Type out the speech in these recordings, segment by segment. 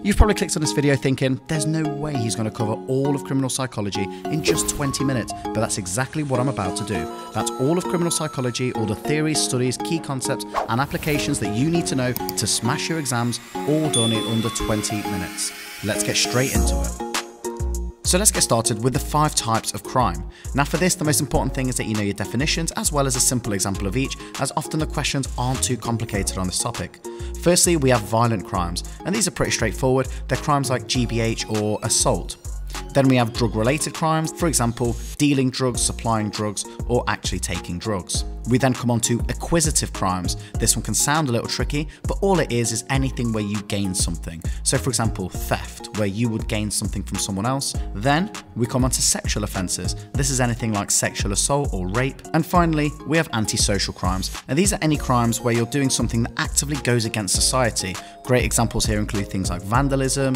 You've probably clicked on this video thinking, there's no way he's going to cover all of criminal psychology in just 20 minutes, but that's exactly what I'm about to do. That's all of criminal psychology, all the theories, studies, key concepts, and applications that you need to know to smash your exams, all done in under 20 minutes. Let's get straight into it. So let's get started with the 5 types of crime. Now for this, the most important thing is that you know your definitions as well as a simple example of each, as often the questions aren't too complicated on this topic. Firstly, we have violent crimes, and these are pretty straightforward. They're crimes like GBH or assault. Then we have drug-related crimes, for example, dealing drugs, supplying drugs, or actually taking drugs. We then come on to acquisitive crimes. This one can sound a little tricky, but all it is anything where you gain something. So for example, theft, where you would gain something from someone else. Then we come on to sexual offences. This is anything like sexual assault or rape. And finally, we have antisocial crimes. And these are any crimes where you're doing something that actively goes against society. Great examples here include things like vandalism,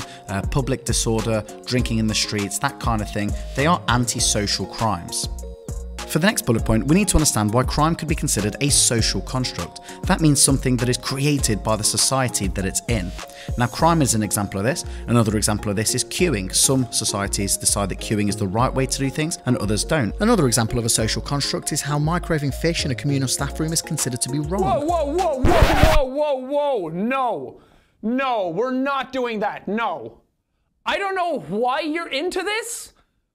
public disorder, drinking in the streets, that kind of thing. They are antisocial crimes. For the next bullet point, we need to understand why crime could be considered a social construct. That means something that is created by the society that it's in. Now, crime is an example of this. Another example of this is queuing. Some societies decide that queuing is the right way to do things and others don't. Another example of a social construct is how microwaving fish in a communal staff room is considered to be wrong. Whoa, no, we're not doing that, no. I don't know why you're into this,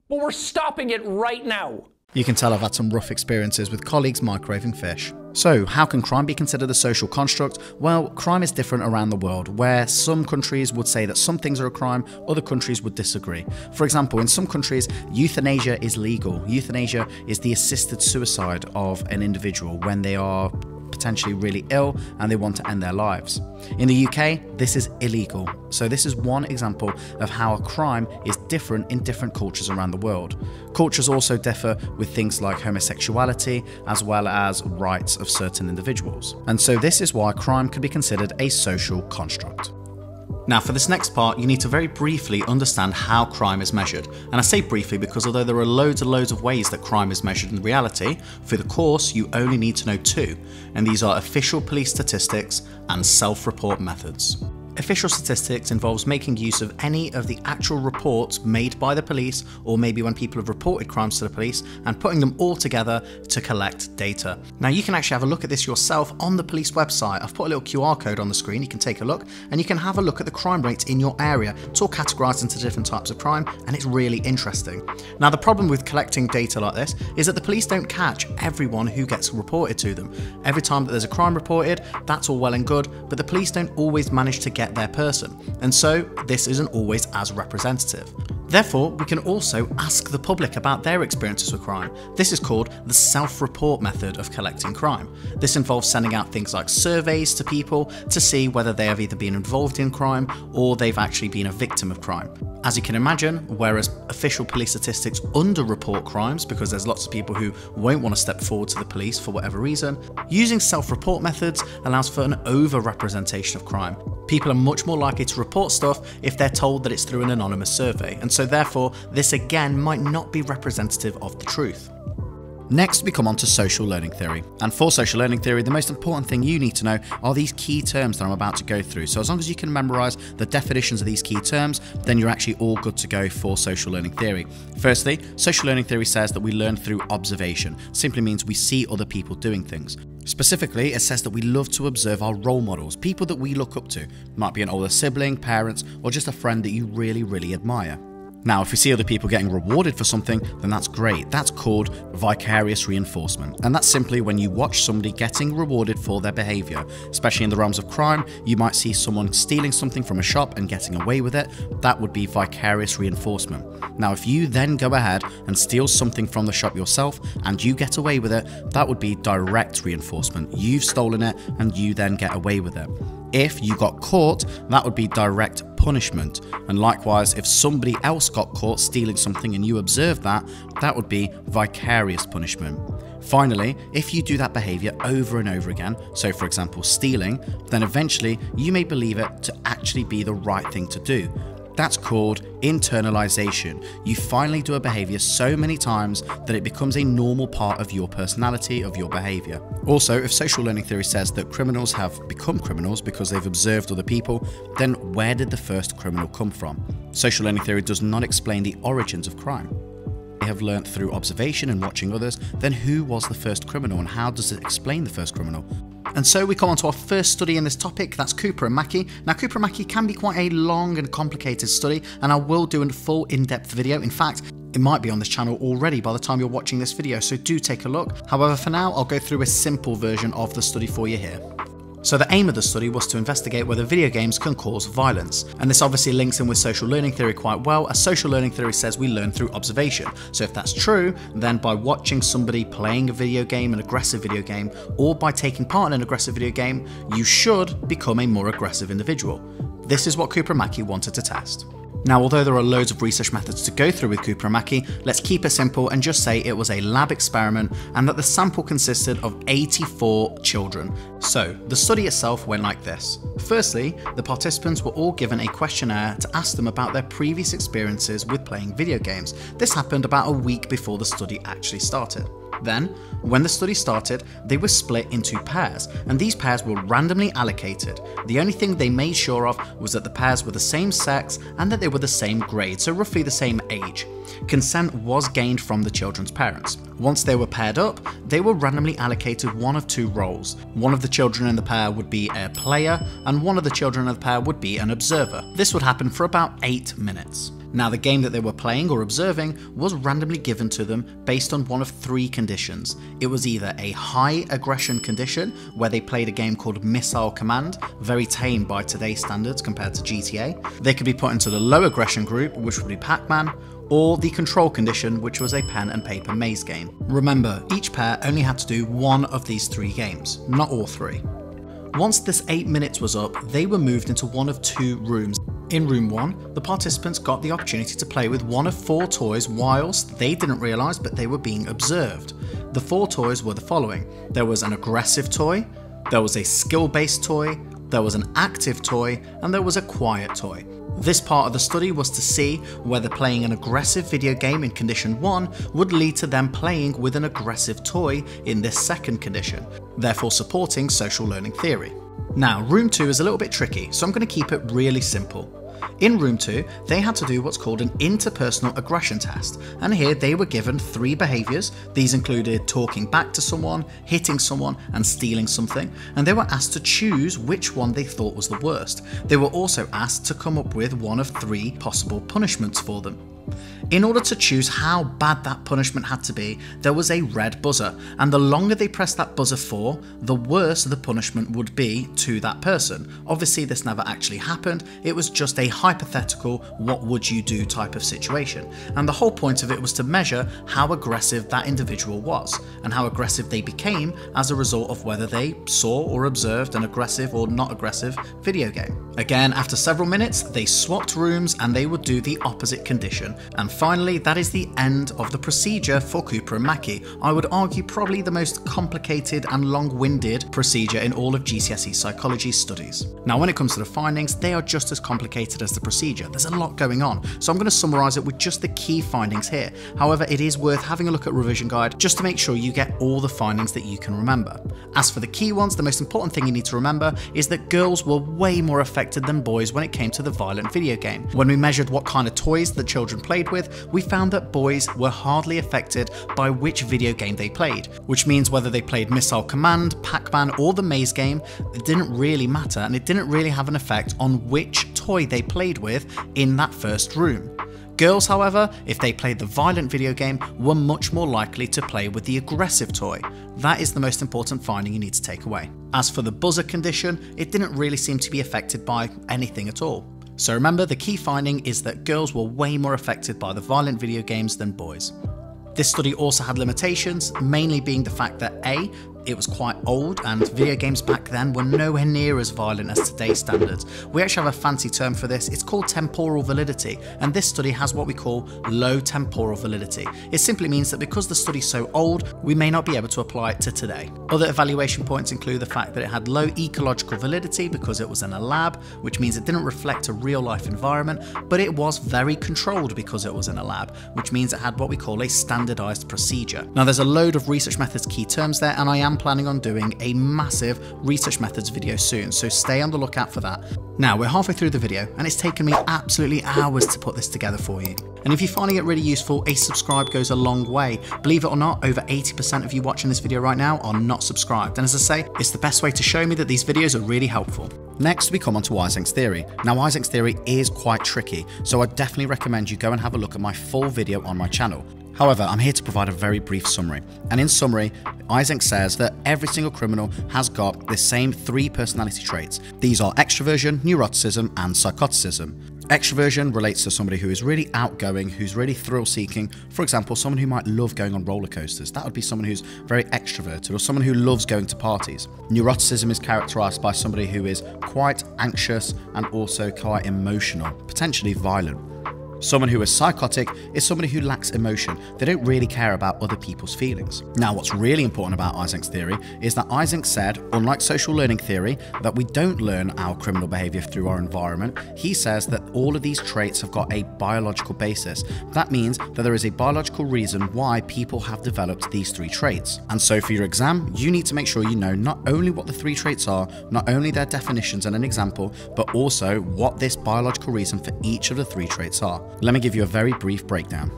but we're stopping it right now. You can tell I've had some rough experiences with colleagues microwaving fish. So, how can crime be considered a social construct? Well, crime is different around the world, where some countries would say that some things are a crime, other countries would disagree. For example, in some countries, euthanasia is legal. Euthanasia is the assisted suicide of an individual when they are potentially really ill and they want to end their lives. In the UK, this is illegal. So this is one example of how a crime is different in different cultures around the world. Cultures also differ with things like homosexuality as well as rights of certain individuals. And so this is why crime could be considered a social construct. Now for this next part, you need to very briefly understand how crime is measured. And I say briefly because although there are loads and loads of ways that crime is measured in reality, for the course you only need to know 2, and these are official police statistics and self-report methods. Official statistics involves making use of any of the actual reports made by the police, or maybe when people have reported crimes to the police, and putting them all together to collect data. Now you can actually have a look at this yourself on the police website. I've put a little QR code on the screen, you can take a look, and you can have a look at the crime rates in your area. It's all categorised into different types of crime, and it's really interesting. Now the problem with collecting data like this is that the police don't catch everyone who gets reported to them. Every time that there's a crime reported, that's all well and good, but the police don't always manage to get their person, and so this isn't always as representative. Therefore, we can also ask the public about their experiences with crime. This is called the self-report method of collecting crime. This involves sending out things like surveys to people to see whether they have either been involved in crime or they've actually been a victim of crime. As you can imagine, whereas official police statistics underreport crimes because there's lots of people who won't want to step forward to the police for whatever reason, using self-report methods allows for an over-representation of crime. People are much more likely to report stuff if they're told that it's through an anonymous survey, and so therefore this again might not be representative of the truth. Next, we come on to social learning theory. And for social learning theory, the most important thing you need to know are these key terms that I'm about to go through. So as long as you can memorize the definitions of these key terms, then you're actually all good to go for social learning theory. Firstly, social learning theory says that we learn through observation. Simply means we see other people doing things. Specifically, it says that we love to observe our role models, people that we look up to. Might be an older sibling, parents, or just a friend that you really admire. Now, if we see other people getting rewarded for something, then that's great. That's called vicarious reinforcement. And that's simply when you watch somebody getting rewarded for their behavior. Especially in the realms of crime, you might see someone stealing something from a shop and getting away with it. That would be vicarious reinforcement. Now, if you then go ahead and steal something from the shop yourself and you get away with it, that would be direct reinforcement. You've stolen it and you then get away with it. If you got caught, that would be direct punishment. And likewise, if somebody else got caught stealing something and you observed that, that would be vicarious punishment. Finally, if you do that behavior over and over again, so for example stealing, then eventually you may believe it to actually be the right thing to do. That's called internalization. You finally do a behavior so many times that it becomes a normal part of your personality, of your behavior. Also, if social learning theory says that criminals have become criminals because they've observed other people, then where did the first criminal come from? Social learning theory does not explain the origins of crime. They have learnt through observation and watching others. Then who was the first criminal and how does it explain the first criminal? And so we come on to our first study in this topic, that's Cooper and Mackey. Now Cooper and Mackey can be quite a long and complicated study, and I will do a full in-depth video. In fact, it might be on this channel already by the time you're watching this video, so do take a look. However, for now, I'll go through a simple version of the study for you here. So the aim of the study was to investigate whether video games can cause violence. And this obviously links in with social learning theory quite well, as social learning theory says we learn through observation. So if that's true, then by watching somebody playing a video game, an aggressive video game, or by taking part in an aggressive video game, you should become a more aggressive individual. This is what Cooper and Mackey wanted to test. Now, although there are loads of research methods to go through with Cooper and Mackey, let's keep it simple and just say it was a lab experiment and that the sample consisted of 84 children. So, the study itself went like this. Firstly, the participants were all given a questionnaire to ask them about their previous experiences with playing video games. This happened about a week before the study actually started. Then, when the study started, they were split into pairs, and these pairs were randomly allocated. The only thing they made sure of was that the pairs were the same sex and that they were the same grade, so roughly the same age. Consent was gained from the children's parents. Once they were paired up, they were randomly allocated one of two roles. One of the children in the pair would be a player, and one of the children in the pair would be an observer. This would happen for about 8 minutes. Now, the game that they were playing or observing was randomly given to them based on one of 3 conditions. It was either a high aggression condition, where they played a game called Missile Command, very tame by today's standards compared to GTA. They could be put into the low aggression group, which would be Pac-Man, or the control condition, which was a pen and paper maze game. Remember, each pair only had to do one of these 3 games, not all 3. Once this 8 minutes was up, they were moved into one of 2 rooms. In room 1, the participants got the opportunity to play with one of 4 toys whilst they didn't realise but they were being observed. The 4 toys were the following. There was an aggressive toy, there was a skill-based toy, there was an active toy, and there was a quiet toy. This part of the study was to see whether playing an aggressive video game in condition 1 would lead to them playing with an aggressive toy in this second condition, therefore supporting social learning theory. Now, room 2 is a little bit tricky, so I'm going to keep it really simple. In room 2, they had to do what's called an interpersonal aggression test, and here they were given 3 behaviours. These included talking back to someone, hitting someone, and stealing something, and they were asked to choose which one they thought was the worst. They were also asked to come up with one of 3 possible punishments for them. In order to choose how bad that punishment had to be, there was a red buzzer, and the longer they pressed that buzzer for, the worse the punishment would be to that person. Obviously this never actually happened, it was just a hypothetical what would you do type of situation, and the whole point of it was to measure how aggressive that individual was, and how aggressive they became as a result of whether they saw or observed an aggressive or not aggressive video game. Again, after several minutes, they swapped rooms and they would do the opposite condition. And finally, that is the end of the procedure for Cooper and Mackey. I would argue probably the most complicated and long-winded procedure in all of GCSE psychology studies. Now, when it comes to the findings, they are just as complicated as the procedure. There's a lot going on, so I'm going to summarise it with just the key findings here. However, it is worth having a look at revision guide just to make sure you get all the findings that you can remember. As for the key ones, the most important thing you need to remember is that girls were way more affected than boys when it came to the violent video game. When we measured what kind of toys the children played with, we found that boys were hardly affected by which video game they played, which means whether they played Missile Command, Pac-Man, or the maze game, it didn't really matter, and it didn't really have an effect on which toy they played with in that first room. Girls, however, if they played the violent video game, were much more likely to play with the aggressive toy. That is the most important finding you need to take away. As for the buzzer condition, it didn't really seem to be affected by anything at all. So remember, the key finding is that girls were way more affected by the violent video games than boys. This study also had limitations, mainly being the fact that A, it was quite old, and video games back then were nowhere near as violent as today's standards. We actually have a fancy term for this. It's called temporal validity, and this study has what we call low temporal validity. It simply means that because the study's so old, we may not be able to apply it to today. Other evaluation points include the fact that it had low ecological validity because it was in a lab, which means it didn't reflect a real-life environment, but it was very controlled because it was in a lab, which means it had what we call a standardized procedure. Now, there's a load of research methods key terms there, and I am planning on doing a massive research methods video soon, so stay on the lookout for that. Now, we're halfway through the video, and it's taken me absolutely hours to put this together for you. And if you're finding it really useful, a subscribe goes a long way. Believe it or not, over 80% of you watching this video right now are not subscribed. And as I say, it's the best way to show me that these videos are really helpful. Next, we come on to Isen's Theory. Now, Isen's Theory is quite tricky, so I definitely recommend you go and have a look at my full video on my channel. However, I'm here to provide a very brief summary. And in summary, Isen says that every single criminal has got the same 3 personality traits. These are extroversion, neuroticism, and psychoticism. Extroversion relates to somebody who is really outgoing, who's really thrill-seeking. For example, someone who might love going on roller coasters. That would be someone who's very extroverted, or someone who loves going to parties. Neuroticism is characterized by somebody who is quite anxious and also quite emotional, potentially violent. Someone who is psychotic is somebody who lacks emotion. They don't really care about other people's feelings. Now, what's really important about Isen's theory is that Isen said, unlike social learning theory, that we don't learn our criminal behavior through our environment. He says that all of these traits have got a biological basis. That means that there is a biological reason why people have developed these 3 traits. And so for your exam, you need to make sure you know not only what the 3 traits are, not only their definitions and an example, but also what this biological reason for each of the 3 traits are. Let me give you a very brief breakdown.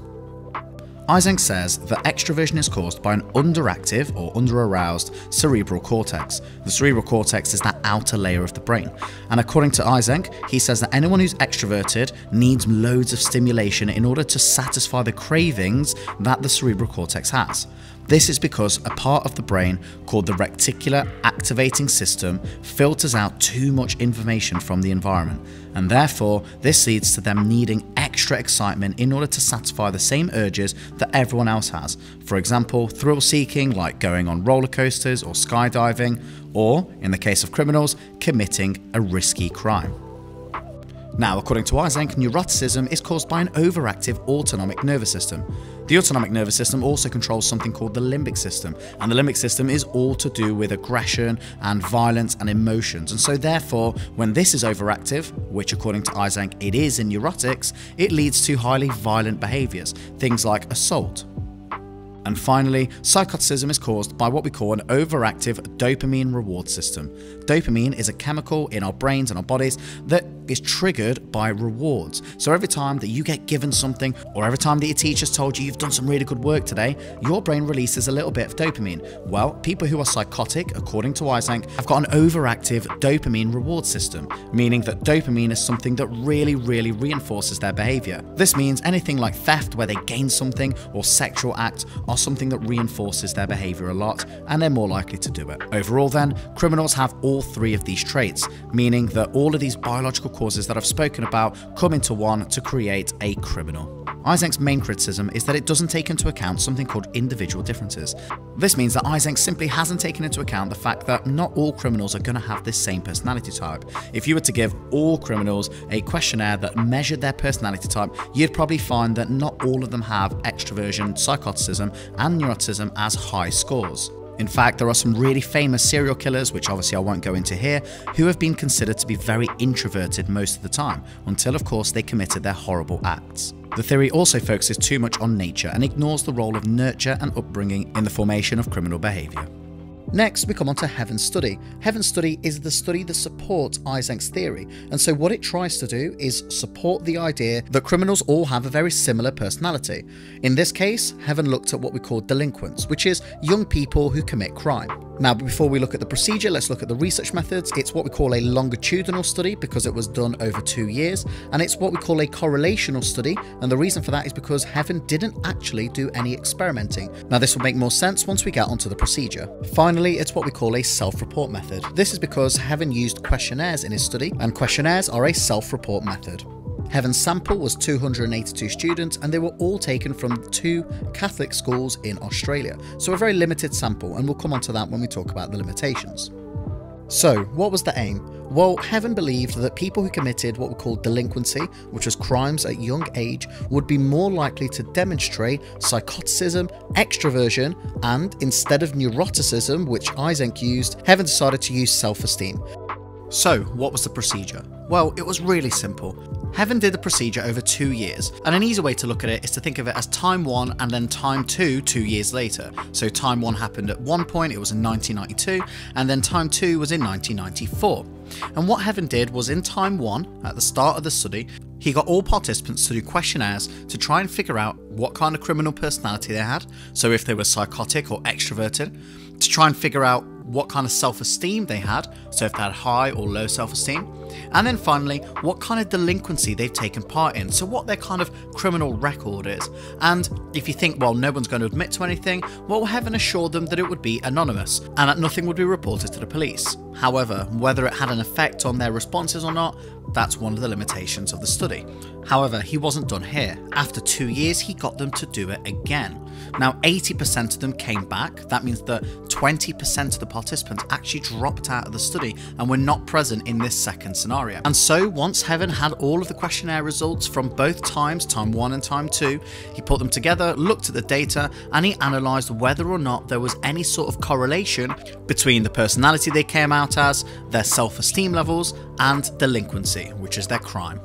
Isen says that extroversion is caused by an underactive or under-aroused cerebral cortex. The cerebral cortex is that outer layer of the brain. And according to Isen, he says that anyone who's extroverted needs loads of stimulation in order to satisfy the cravings that the cerebral cortex has. This is because a part of the brain called the reticular activating system filters out too much information from the environment, and therefore this leads to them needing extra excitement in order to satisfy the same urges that everyone else has. For example, thrill-seeking like going on roller coasters or skydiving, or, in the case of criminals, committing a risky crime. Now, according to Isen, neuroticism is caused by an overactive autonomic nervous system. The autonomic nervous system also controls something called the limbic system, and the limbic system is all to do with aggression and violence and emotions. And so therefore, when this is overactive, which according to Isen it is in neurotics, it leads to highly violent behaviors, things like assault. And finally, psychoticism is caused by what we call an overactive dopamine reward system. Dopamine is a chemical in our brains and our bodies that is triggered by rewards. So every time that you get given something, or every time that your teacher's told you you've done some really good work today, your brain releases a little bit of dopamine. Well, people who are psychotic, according to Isen, have got an overactive dopamine reward system, meaning that dopamine is something that really reinforces their behavior. This means anything like theft, where they gain something, or sexual acts are something that reinforces their behavior a lot, and they're more likely to do it. Overall then, criminals have all 3 of these traits, meaning that all of these biological causes that I've spoken about come into one to create a criminal. Isen's main criticism is that it doesn't take into account something called individual differences. This means that Isen simply hasn't taken into account the fact that not all criminals are going to have this same personality type. If you were to give all criminals a questionnaire that measured their personality type, you'd probably find that not all of them have extroversion, psychoticism, and neuroticism as high scores. In fact, there are some really famous serial killers, which obviously I won't go into here, who have been considered to be very introverted most of the time, until of course they committed their horrible acts. The theory also focuses too much on nature and ignores the role of nurture and upbringing in the formation of criminal behaviour. Next, we come on to Heaven's Study. Heaven's Study is the study that supports Isen's theory, and so what it tries to do is support the idea that criminals all have a very similar personality. In this case, Heaven looked at what we call delinquents, which is young people who commit crime. Now, before we look at the procedure, let's look at the research methods. It's what we call a longitudinal study because it was done over 2 years, and it's what we call a correlational study, and the reason for that is because Heaven didn't actually do any experimenting. Now, this will make more sense once we get onto the procedure. Finally, it's what we call a self-report method. This is because Heaven used questionnaires in his study, and questionnaires are a self-report method. Heaven's sample was 282 students, and they were all taken from 2 Catholic schools in Australia. So a very limited sample, and we'll come on to that when we talk about the limitations. So, what was the aim? Well, Heaven believed that people who committed what were called delinquency, which was crimes at young age, would be more likely to demonstrate psychoticism, extroversion, and instead of neuroticism, which Isen used, Heaven decided to use self-esteem. So, what was the procedure? Well, it was really simple. Heaven did the procedure over 2 years, and an easy way to look at it is to think of it as time 1 and then time 2 2 years later. So time 1 happened at one point, it was in 1992, and then time 2 was in 1994. And what Heaven did was in time 1, at the start of the study, he got all participants to do questionnaires to try and figure out what kind of criminal personality they had, so if they were psychotic or extroverted, to try and figure out what kind of self-esteem they had, so if they had high or low self-esteem, and then finally what kind of delinquency they've taken part in, so what their kind of criminal record is. And if you think, well, no one's going to admit to anything, well, Heaven assured them that it would be anonymous and that nothing would be reported to the police. However, whether it had an effect on their responses or not, that's one of the limitations of the study. However, he wasn't done here. After 2 years, he got them to do it again. Now, 80% of them came back. That means that 20% of the participants actually dropped out of the study and were not present in this second scenario. And so, once Heaven had all of the questionnaire results from both times, time 1 and time 2, he put them together, looked at the data, and he analysed whether or not there was any sort of correlation between the personality they came out as, their self-esteem levels, and delinquency, which is their crime.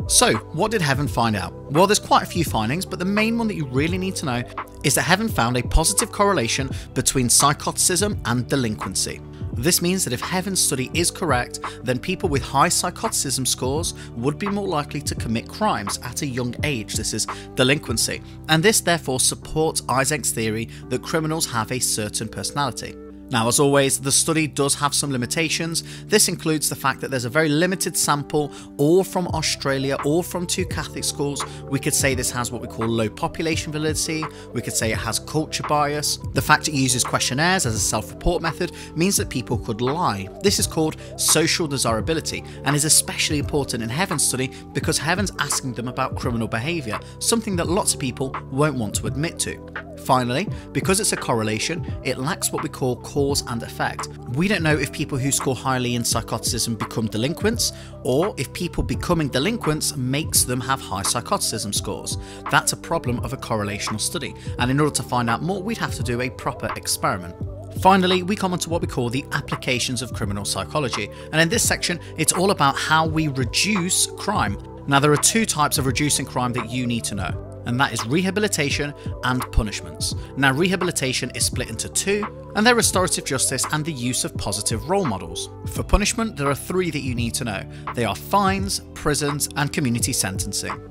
So, what did Heaven find out? Well, there's quite a few findings, but the main one that you really need to know is that Heaven found a positive correlation between psychoticism and delinquency. This means that if Heaven's study is correct, then people with high psychoticism scores would be more likely to commit crimes at a young age. This is delinquency, and this therefore supports Isen's theory that criminals have a certain personality. Now, as always, the study does have some limitations. This includes the fact that there's a very limited sample, all from Australia, all from 2 Catholic schools. We could say this has what we call low population validity. We could say it has culture bias. The fact it uses questionnaires as a self-report method means that people could lie. This is called social desirability and is especially important in Heaven's study because Heaven's asking them about criminal behaviour, something that lots of people won't want to admit to. Finally, because it's a correlation, it lacks what we call cause and effect. We don't know if people who score highly in psychoticism become delinquents, or if people becoming delinquents makes them have high psychoticism scores. That's a problem of a correlational study, and in order to find out more, we'd have to do a proper experiment. Finally, we come on to what we call the applications of criminal psychology, and in this section, it's all about how we reduce crime. Now, there are 2 types of reducing crime that you need to know, and that is rehabilitation and punishments. Now, rehabilitation is split into 2, and they're restorative justice and the use of positive role models. For punishment, there are 3 that you need to know. They are fines, prisons, and community sentencing.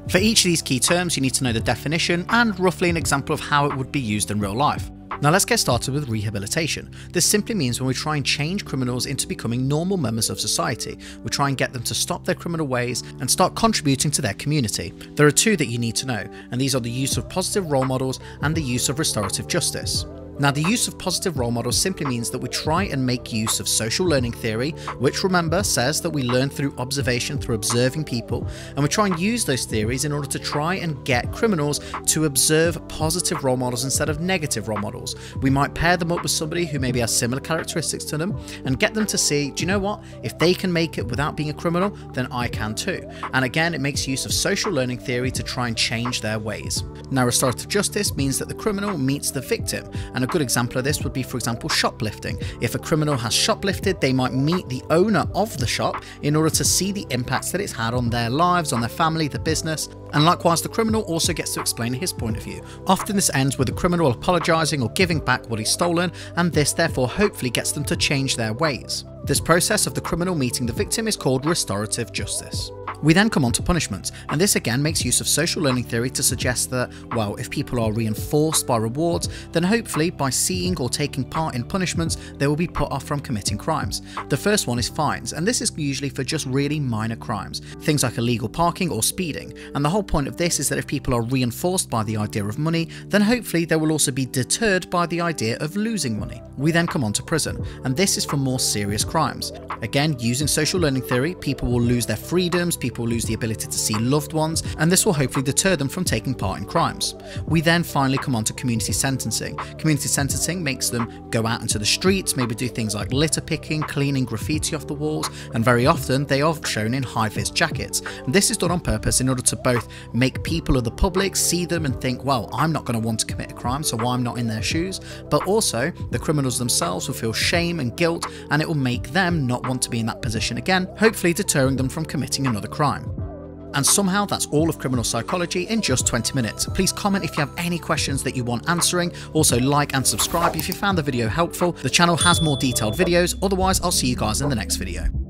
For each of these key terms, you need to know the definition and roughly an example of how it would be used in real life. Now let's get started with rehabilitation. This simply means when we try and change criminals into becoming normal members of society, we try and get them to stop their criminal ways and start contributing to their community. There are 2 that you need to know, and these are the use of positive role models and the use of restorative justice. Now, the use of positive role models simply means that we try and make use of social learning theory, which, remember, says that we learn through observation, through observing people, and we try and use those theories in order to try and get criminals to observe positive role models instead of negative role models. We might pair them up with somebody who maybe has similar characteristics to them and get them to see, do you know what, if they can make it without being a criminal, then I can too. And again, it makes use of social learning theory to try and change their ways. Now, restorative justice means that the criminal meets the victim, and a good example of this would be, for example, shoplifting. If a criminal has shoplifted, they might meet the owner of the shop in order to see the impacts that it's had on their lives, on their family, the business, and likewise the criminal also gets to explain his point of view. Often this ends with the criminal apologising or giving back what he's stolen, and this therefore hopefully gets them to change their ways. This process of the criminal meeting the victim is called restorative justice. We then come on to punishment, and this again makes use of social learning theory to suggest that, well, if people are reinforced by rewards, then hopefully by seeing or taking part in punishments, they will be put off from committing crimes. The first one is fines, and this is usually for just really minor crimes, things like illegal parking or speeding, and the whole point of this is that if people are reinforced by the idea of money, then hopefully they will also be deterred by the idea of losing money. We then come on to prison, and this is for more serious crimes. Again, using social learning theory, people will lose their freedoms, people lose the ability to see loved ones, and this will hopefully deter them from taking part in crimes. We then finally come on to community sentencing. Community sentencing makes them go out into the streets, maybe do things like litter picking, cleaning graffiti off the walls, and very often they are shown in high-vis jackets. And this is done on purpose in order to both make people of the public see them and think, well, I'm not going to want to commit a crime, so I'm not in their shoes, but also the criminals themselves will feel shame and guilt, and it will make them not want to be in that position again, hopefully deterring them from committing another crime. And somehow that's all of criminal psychology in just 20 minutes. Please comment if you have any questions that you want answering. Also like and subscribe if you found the video helpful. The channel has more detailed videos. Otherwise, I'll see you guys in the next video.